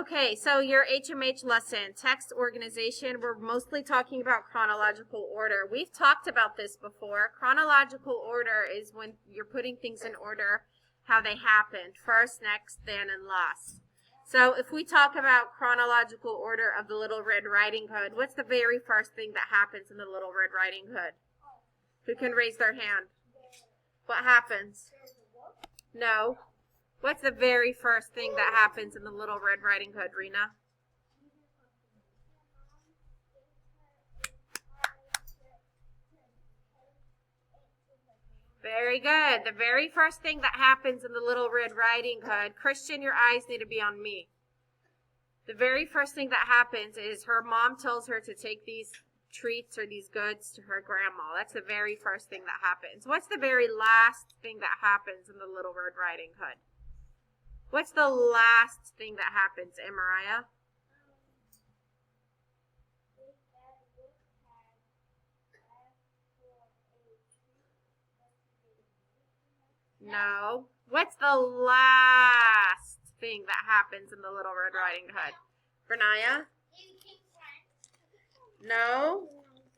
Okay, so your HMH lesson, text organization, we're mostly talking about chronological order. We've talked about this before. Chronological order is when you're putting things in order, how they happened, first, next, then, and last. So if we talk about chronological order of the Little Red Riding Hood, what's the very first thing that happens in the Little Red Riding Hood? Who can raise their hand? What happens? No. What's the very first thing that happens in the Little Red Riding Hood, Rena? Very good. The very first thing that happens in the Little Red Riding Hood, Christian, your eyes need to be on me. The very first thing that happens is her mom tells her to take these treats or these goods to her grandma. That's the very first thing that happens. What's the very last thing that happens in the Little Red Riding Hood? What's the last thing that happens, Mariah? No. What's the last thing that happens in the Little Red Riding Hood? Bernaya? No,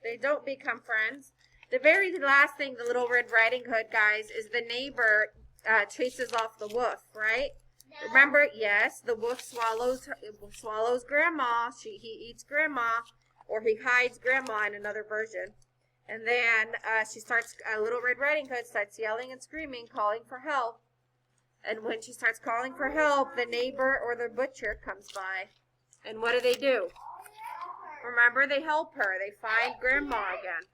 they don't become friends. The very last thing the Little Red Riding Hood, guys, is the neighbor chases off the wolf, right? No. Remember, yes, the wolf swallows grandma. He eats grandma, or he hides grandma in another version. And then Little Red Riding Hood starts yelling and screaming, calling for help. And when she starts calling for help, the neighbor or the butcher comes by. And what do? Remember, they help her. They find grandma again.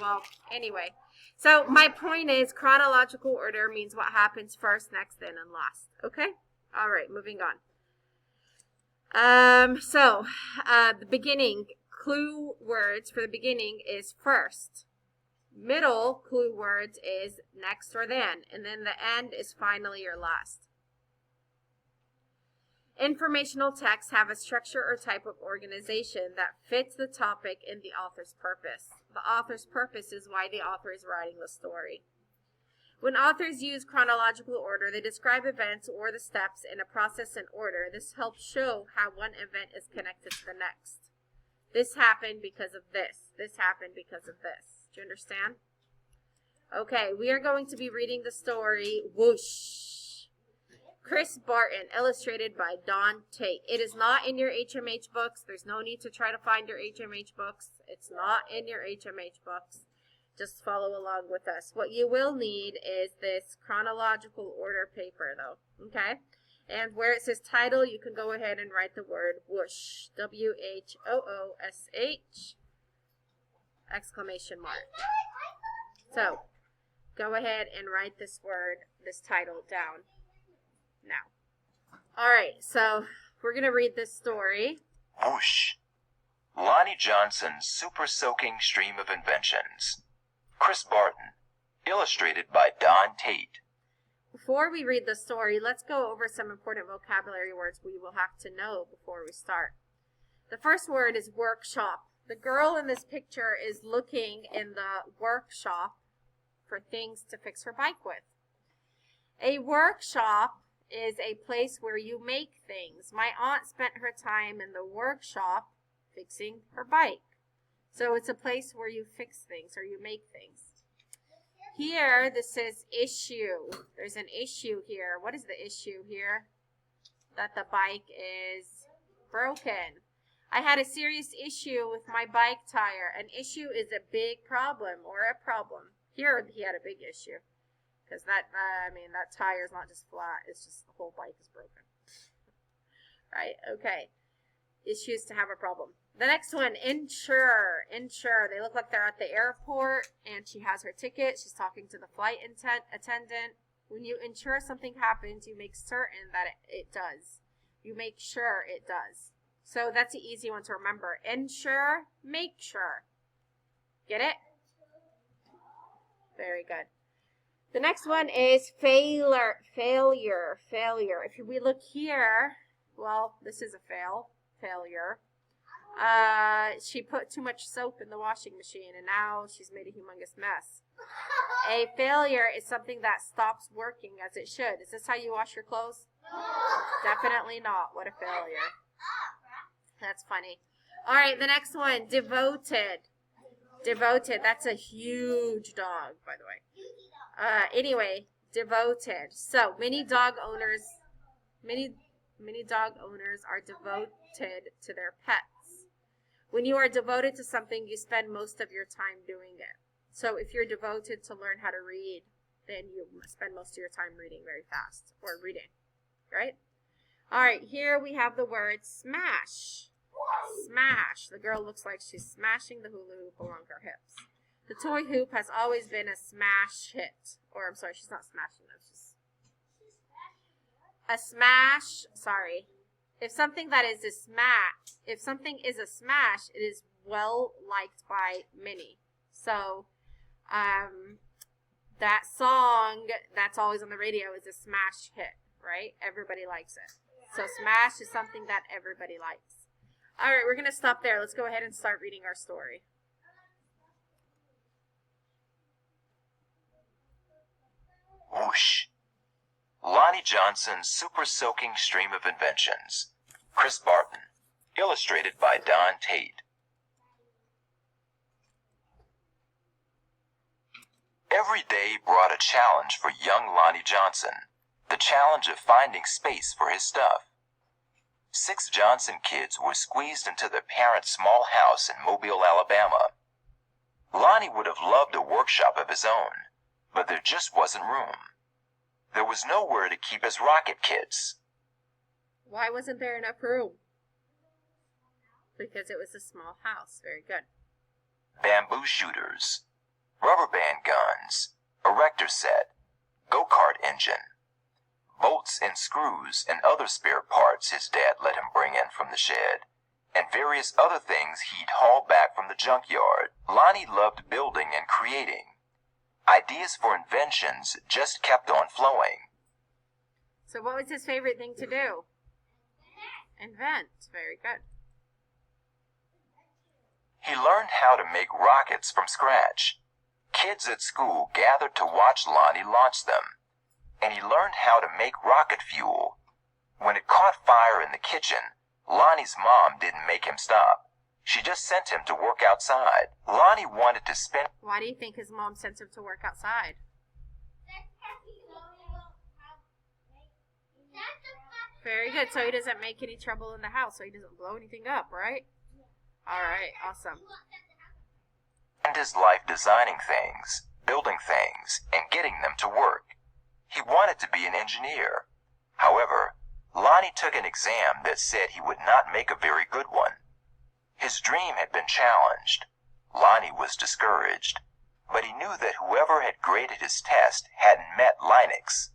Well, anyway. So my point is chronological order means what happens first, next, then, and last. Okay? All right, moving on. The beginning, clue words for the beginning is first. Middle clue words is next or then. And then the end is finally or last. Informational texts have a structure or type of organization that fits the topic and the author's purpose. The author's purpose is why the author is writing the story. When authors use chronological order, they describe events or the steps in a process in order. This helps show how one event is connected to the next. This happened because of this. This happened because of this. Do you understand? Okay, we are going to be reading the story, Whoosh. Chris Barton, illustrated by Don Tate. It is not in your HMH books. There's no need to try to find your HMH books. It's not in your HMH books. Just follow along with us. What you will need is this chronological order paper, though. Okay? And where it says title, you can go ahead and write the word whoosh. W-H-O-O-S-H. Exclamation mark. So, go ahead and write this word, this title down now. All right, so we're going to read this story. Whoosh. Lonnie Johnson's super soaking stream of inventions. Chris Barton, illustrated by Don Tate. Before we read the story, let's go over some important vocabulary words we will have to know before we start. The first word is workshop. The girl in this picture is looking in the workshop for things to fix her bike with. A workshop is a place where you make things. My aunt spent her time in the workshop fixing her bike. So it's a place where you fix things or you make things. Here, this says issue. There's an issue here. What is the issue here? That the bike is broken. I had a serious issue with my bike tire. An issue is a big problem or a problem. Here, he had a big issue. Because that tire is not just flat. It's just the whole bike is broken. Right? Okay. Issues to have a problem. The next one, insure. Insure. They look like they're at the airport, and she has her ticket. She's talking to the flight attendant. When you insure something happens, you make certain that it does. You make sure it does. So that's the easy one to remember. Insure, make sure. Get it? Very good. The next one is failure. If we look here, well, this is a failure. She put too much soap in the washing machine, and now she's made a humongous mess. A failure is something that stops working as it should. Is this how you wash your clothes? Definitely not. What a failure. That's funny. All right, the next one, devoted. Devoted. That's a huge dog, by the way. Anyway, devoted. So many dog owners are devoted to their pets. When you are devoted to something, you spend most of your time doing it. So if you're devoted to learn how to read, then you spend most of your time reading very fast, or reading, right? All right, here we have the word smash. Smash. The girl looks like she's smashing the hula hoop along her hips. The toy hoop has always been a smash hit. Or, I'm sorry, she's not smashing them. She's a smash. Sorry. If something is a smash, it is well liked by many. So, that song that's always on the radio is a smash hit, right? Everybody likes it. So smash is something that everybody likes. All right, we're going to stop there. Let's go ahead and start reading our story. Whoosh. Lonnie Johnson's Super Soaking Stream of Inventions. Chris Barton. Illustrated by Don Tate. Every day brought a challenge for young Lonnie Johnson. The challenge of finding space for his stuff. 6 Johnson kids were squeezed into their parents' small house in Mobile, Alabama. Lonnie would have loved a workshop of his own, but there just wasn't room. There was nowhere to keep his rocket kits. Why wasn't there enough room? Because it was a small house. Very good. Bamboo shooters, rubber band guns, erector set, go-kart engine, bolts and screws and other spare parts his dad let him bring in from the shed, and various other things he'd haul back from the junkyard. Lonnie loved building and creating. Ideas for inventions just kept on flowing. So what was his favorite thing to do? Invent. Very good. He learned how to make rockets from scratch. Kids at school gathered to watch Lonnie launch them. And he learned how to make rocket fuel. When it caught fire in the kitchen, Lonnie's mom didn't make him stop. She just sent him to work outside. Lonnie wanted to spend... Why do you think his mom sent him to work outside? Very good. So he doesn't make any trouble in the house, so he doesn't blow anything up, right? All right. Awesome. ...and his life designing things, building things, and getting them to work. He wanted to be an engineer. However, Lonnie took an exam that said he would not make a very good one. His dream had been challenged. Lonnie was discouraged, but he knew that whoever had graded his test hadn't met Linux.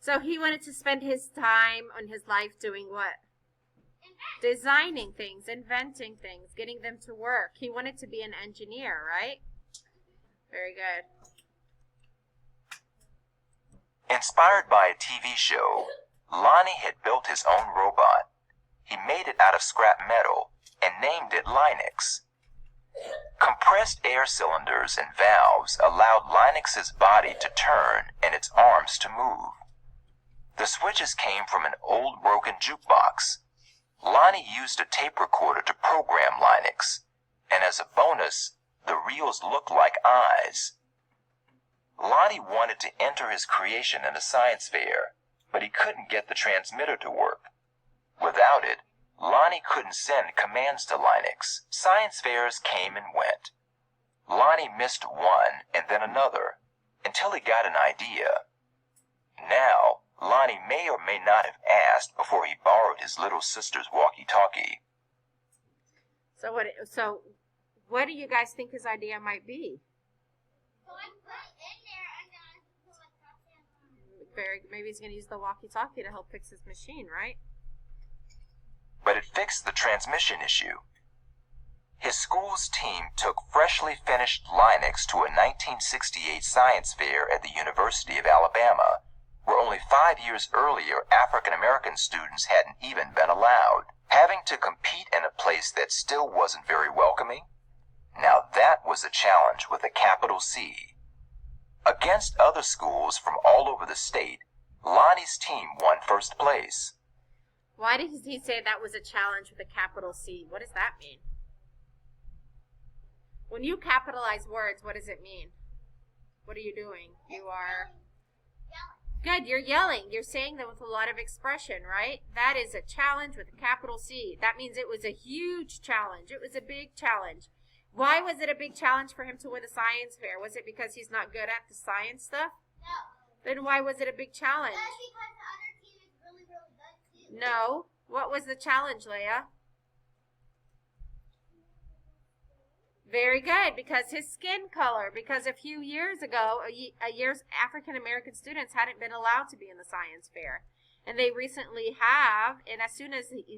So he wanted to spend his time on his life doing what? Designing things, inventing things, getting them to work. He wanted to be an engineer, right? Very good. Inspired by a TV show, Lonnie had built his own robot. He made it out of scrap metal and named it Linux. Compressed air cylinders and valves allowed Linux's body to turn and its arms to move. The switches came from an old broken jukebox. Lonnie used a tape recorder to program Linux, and as a bonus, the reels looked like eyes. Lonnie wanted to enter his creation in a science fair, but he couldn't get the transmitter to work. Without it, Lonnie couldn't send commands to Linux. Science fairs came and went. Lonnie missed one and then another, until he got an idea. Now, Lonnie may or may not have asked before he borrowed his little sister's walkie-talkie. So what do you guys think his idea might be? Maybe he's going to use the walkie-talkie to help fix his machine, right? But it fixed the transmission issue. His school's team took freshly finished Linux to a 1968 science fair at the University of Alabama, where only 5 years earlier African-American students hadn't even been allowed. Having to compete in a place that still wasn't very welcoming? Now that was a challenge with a capital C. Against other schools from all over the state, Lonnie's team won first place. Why did he say that was a challenge with a capital C? What does that mean? When you capitalize words, what does it mean? What are you doing? You are... Good, you're yelling. You're saying them with a lot of expression, right? That is a challenge with a capital C. That means it was a huge challenge. It was a big challenge. Why was it a big challenge for him to win the science fair? Was it because he's not good at the science stuff? No. Then why was it a big challenge? That's because the other team is really, really good too. No. What was the challenge, Leia? Very good, because his skin color, because a few years ago, African American students hadn't been allowed to be in the science fair. And they recently have, and as soon as the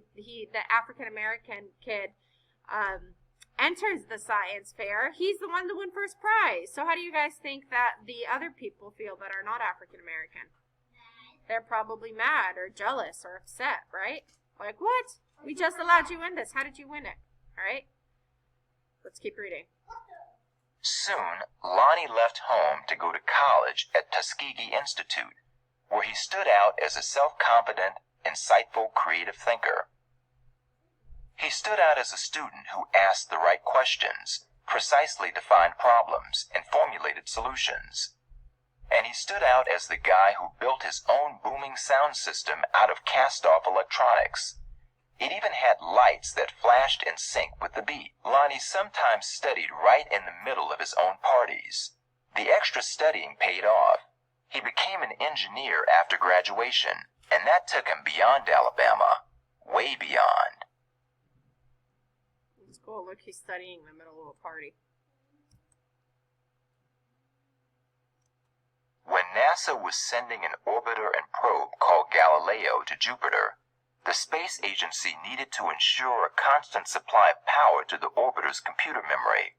African American kid enters the science fair, he's the one to win first prize. So how do you guys think that the other people feel that are not African American? They're probably mad or jealous or upset, right? Like, what? We just allowed you in this. How did you win it? All right? Let's keep reading. Soon, Lonnie left home to go to college at Tuskegee Institute, where he stood out as a self-confident, insightful, creative thinker. He stood out as a student who asked the right questions, precisely defined problems, and formulated solutions. And he stood out as the guy who built his own booming sound system out of cast-off electronics. It even had lights that flashed in sync with the beat. Lonnie sometimes studied right in the middle of his own parties. The extra studying paid off. He became an engineer after graduation, and that took him beyond Alabama, way beyond. It's cool. Look, he's studying in the middle of a party. When NASA was sending an orbiter and probe called Galileo to Jupiter, the space agency needed to ensure a constant supply of power to the orbiter's computer memory.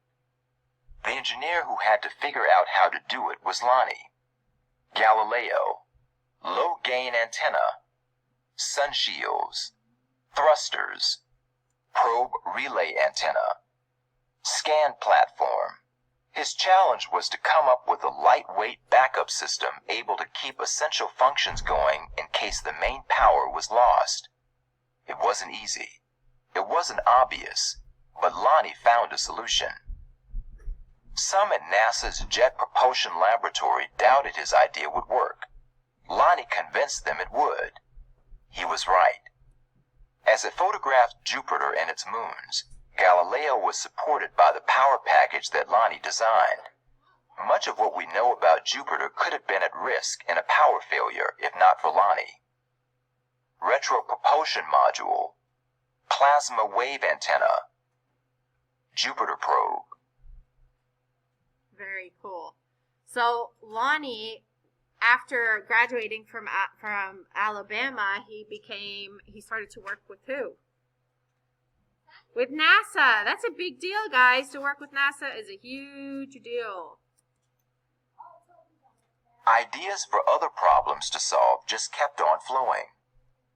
The engineer who had to figure out how to do it was Lonnie. Galileo, low-gain antenna, sun shields, thrusters, probe relay antenna, scan platform. His challenge was to come up with a lightweight backup system able to keep essential functions going in case the main power was lost. It wasn't easy. It wasn't obvious, but Lonnie found a solution. Some at NASA's Jet Propulsion Laboratory doubted his idea would work. Lonnie convinced them it would. He was right. As it photographed Jupiter and its moons, Galileo was supported by the power package that Lonnie designed. Much of what we know about Jupiter could have been at risk in a power failure if not for Lonnie. Retropropulsion module, plasma wave antenna, Jupiter probe. Very cool. So Lonnie, after graduating from Alabama, he started to work with who? With NASA. That's a big deal, guys. To work with NASA is a huge deal. Ideas for other problems to solve just kept on flowing.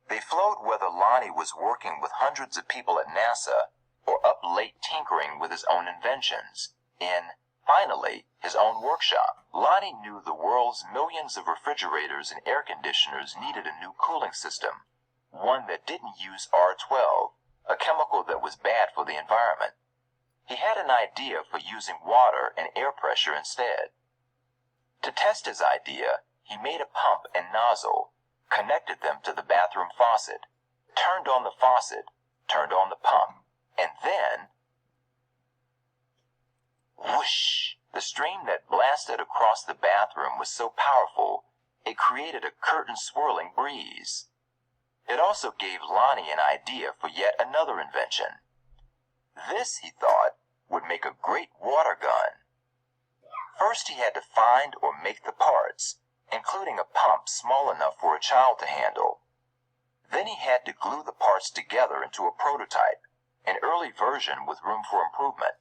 They flowed whether Lonnie was working with hundreds of people at NASA or up late tinkering with his own inventions in, finally, his own workshop. Lonnie knew the world's millions of refrigerators and air conditioners needed a new cooling system, one that didn't use R12, a chemical that was bad for the environment. He had an idea for using water and air pressure instead. To test his idea, he made a pump and nozzle, connected them to the bathroom faucet, turned on the faucet, turned on the pump, and then, whoosh! The stream that blasted across the bathroom was so powerful, it created a curtain-swirling breeze. It also gave Lonnie an idea for yet another invention. This, he thought, would make a great water gun. First, he had to find or make the parts, including a pump small enough for a child to handle. Then he had to glue the parts together into a prototype, an early version with room for improvement.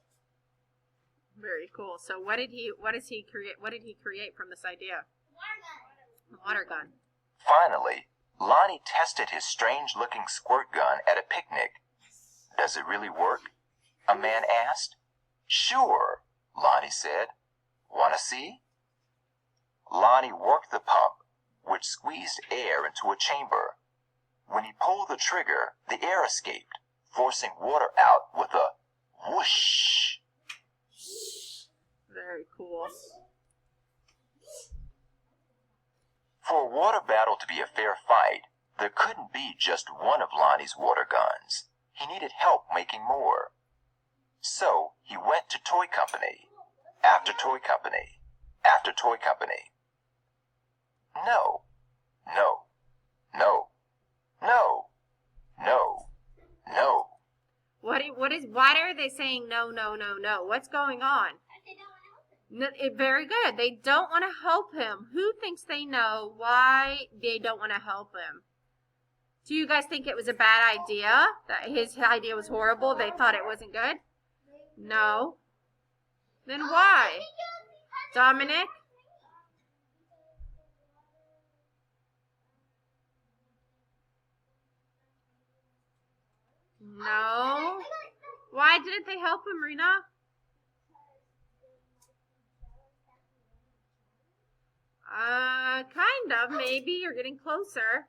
Very cool. So what did he create from this idea? Water gun. Finally, Lonnie tested his strange-looking squirt gun at a picnic. Does it really work? A man asked. Sure, Lonnie said. Want to see? Lonnie worked the pump, which squeezed air into a chamber. When he pulled the trigger, the air escaped, forcing water out with a whoosh. Very cool. For a water battle to be a fair fight, there couldn't be just one of Lonnie's water guns. He needed help making more. So he went to toy company, after toy company, after toy company. No, no, no, no, no, no. Why are they saying no, no, no, no? What's going on? Very good. They don't want to help him. Who thinks they know why they don't want to help him? Do you guys think it was a bad idea? That his idea was horrible? They thought it wasn't good? No. Then why? Dominic? No. Why didn't they help him, Rena? Kind of, maybe. You're getting closer.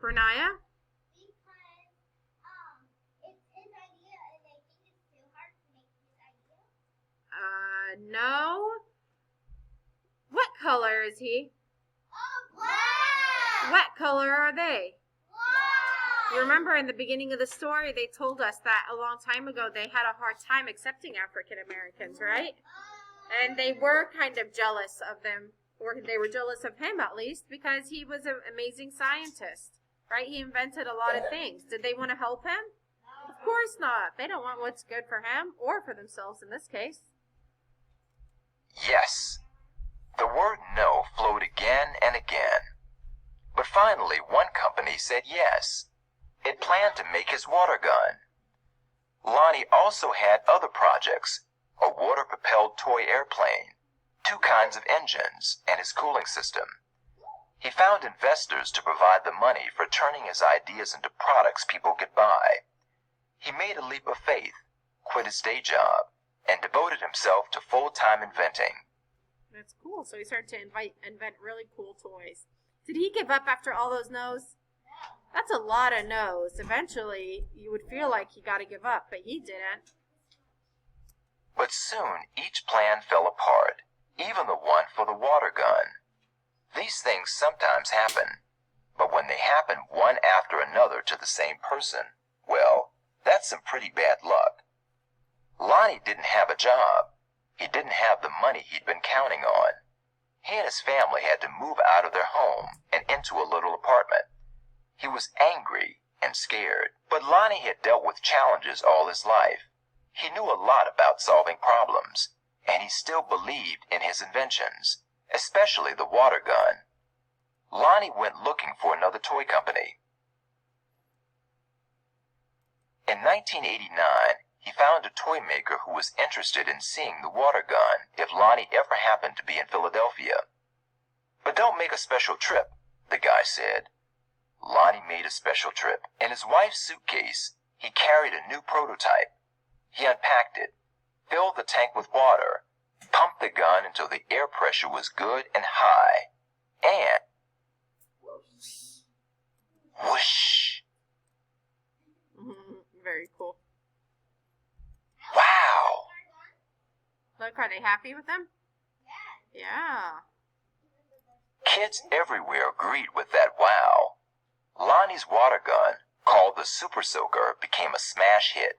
Bernaya? Because it's his idea and they think it's too hard to make his idea. No. What color is he? Oh, black! What color are they? Black! Remember in the beginning of the story, they told us that a long time ago they had a hard time accepting African Americans, right? And they were kind of jealous of them, or they were jealous of him at least, because he was an amazing scientist, right? He invented a lot of things. Did they want to help him? Of course not. They don't want what's good for him or for themselves in this case. Yes. The word no flowed again and again. But finally, one company said yes. It planned to make his water gun. Lonnie also had other projects, a water-propelled toy airplane, 2 kinds of engines, and his cooling system. He found investors to provide the money for turning his ideas into products people could buy. He made a leap of faith, quit his day job, and devoted himself to full-time inventing. That's cool. So he started to invent really cool toys. Did he give up after all those no's? That's a lot of no's. Eventually, you would feel like he got to give up, but he didn't. But soon each plan fell apart, even the one for the water gun. These things sometimes happen, but when they happen one after another to the same person, well, that's some pretty bad luck. Lonnie didn't have a job. He didn't have the money he'd been counting on. He and his family had to move out of their home and into a little apartment. He was angry and scared, but Lonnie had dealt with challenges all his life. He knew a lot about solving problems, and he still believed in his inventions, especially the water gun. Lonnie went looking for another toy company. In 1989, he found a toy maker who was interested in seeing the water gun if Lonnie ever happened to be in Philadelphia. But don't make a special trip, the guy said. Lonnie made a special trip. In his wife's suitcase, he carried a new prototype. He unpacked it, filled the tank with water, pumped the gun until the air pressure was good and high, and whoosh! Very cool. Wow! Look, are they happy with them? Yeah. Kids everywhere agreed with that wow. Lonnie's water gun, called the Super Soaker, became a smash hit.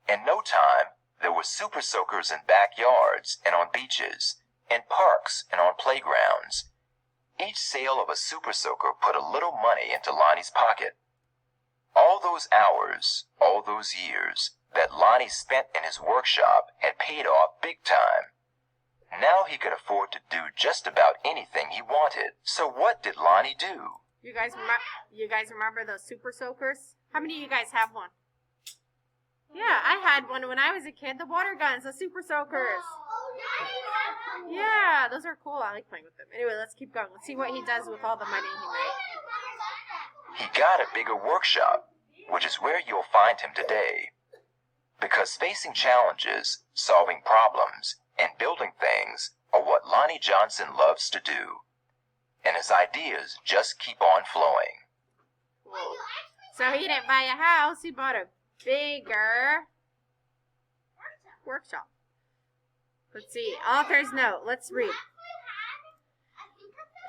In no time, there were Super Soakers in backyards and on beaches, in parks and on playgrounds. Each sale of a Super Soaker put a little money into Lonnie's pocket. All those hours, all those years that Lonnie spent in his workshop had paid off big time. Now he could afford to do just about anything he wanted. So what did Lonnie do? You guys remember those Super Soakers? How many of you guys have one? Yeah, I had one when I was a kid. The water guns, the Super Soakers. Yeah, those are cool. I like playing with them. Anyway, let's keep going. Let's see what he does with all the money he made. He got a bigger workshop, which is where you'll find him today. Because facing challenges, solving problems, and building things are what Lonnie Johnson loves to do. And his ideas just keep on flowing. cool. Well, you actually So have he didn't buy a house, he bought a bigger workshop. workshop. Let's see. Author's note. Let's read. You actually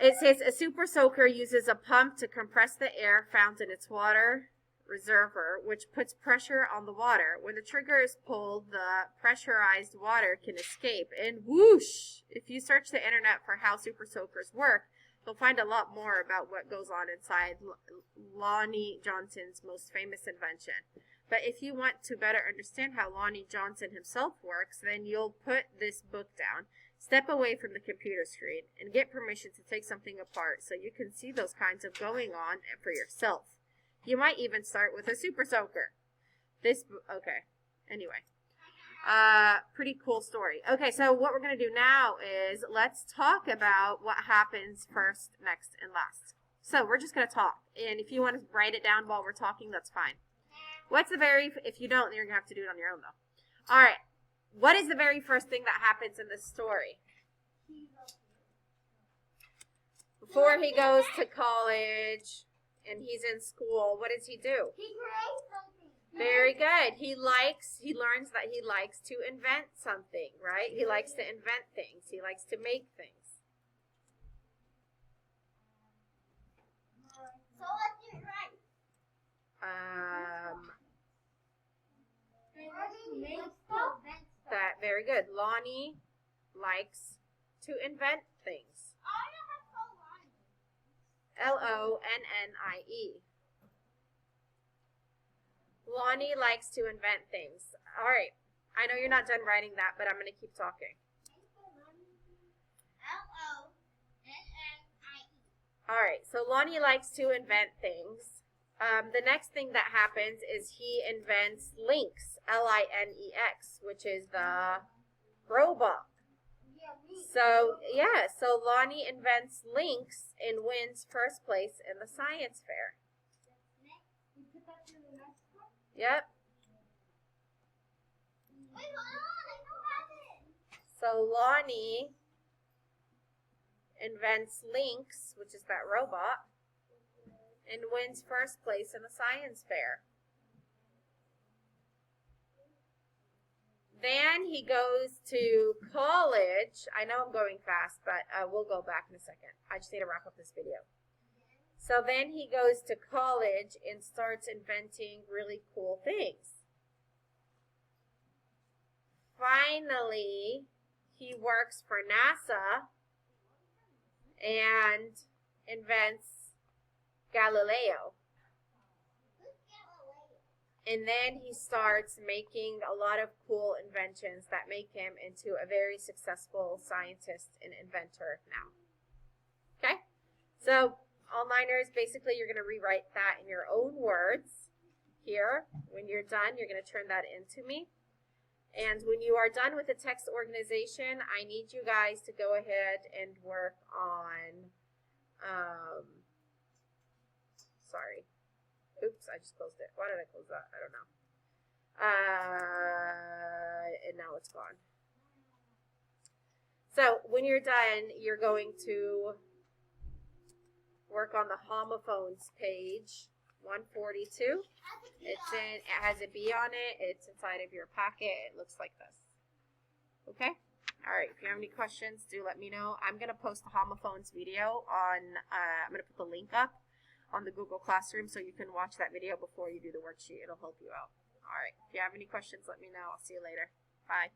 had a It think of says a super soaker uses a pump to compress the air found in its water reservoir, which puts pressure on the water. When the trigger is pulled, the pressurized water can escape, and whoosh! If you search the internet for how super soakers work, you'll find a lot more about what goes on inside Lonnie Johnson's most famous invention. But if you want to better understand how Lonnie Johnson himself works, then you'll put this book down, step away from the computer screen, and get permission to take something apart so you can see those kinds of going on for yourself. You might even start with a super soaker. Okay. Anyway. Pretty cool story. Okay, so what we're going to do now is let's talk about what happens first, next, and last. So we're just going to talk. And if you want to write it down while we're talking, that's fine. If you don't, then you're going to have to do it on your own, though. All right. What is the very first thing that happens in this story? Before he goes to college and he's in school, what does he do? He creates something. Very good. He learns that he likes to invent something, right? He likes to invent things. He likes to make things. So let's do it right. Very good. Lonnie likes to invent things. Lonnie. Lonnie likes to invent things. All right. I know you're not done writing that, but I'm going to keep talking. All right. So Lonnie likes to invent things. The next thing that happens is he invents Lynx, Linex, which is the robot. So Lonnie invents Lynx and wins first place in the science fair. Yep. Wait, hold on. I don't have it. So Lonnie invents Lynx, which is that robot, and wins first place in the science fair. Then he goes to college. I know I'm going fast, but we'll go back in a second. I just need to wrap up this video. So then he goes to college and starts inventing really cool things. Finally, he works for NASA and invents Galileo. And then he starts making a lot of cool inventions that make him into a very successful scientist and inventor now. Okay? So, all-liners, basically you're going to rewrite that in your own words here. When you're done, you're going to turn that into me. And when you are done with the text organization, I need you guys to go ahead and work on, oops, I just closed it. Why did I close that? I don't know. And now it's gone. So when you're done, you're going to work on the homophones page 142. It has a B on it. It's inside of your packet. It looks like this. Okay? All right. If you have any questions, do let me know. I'm going to post the homophones video on, I'm going to put the link up on the Google Classroom so you can watch that video before you do the worksheet. It'll help you out. All right. If you have any questions, let me know. I'll see you later. Bye.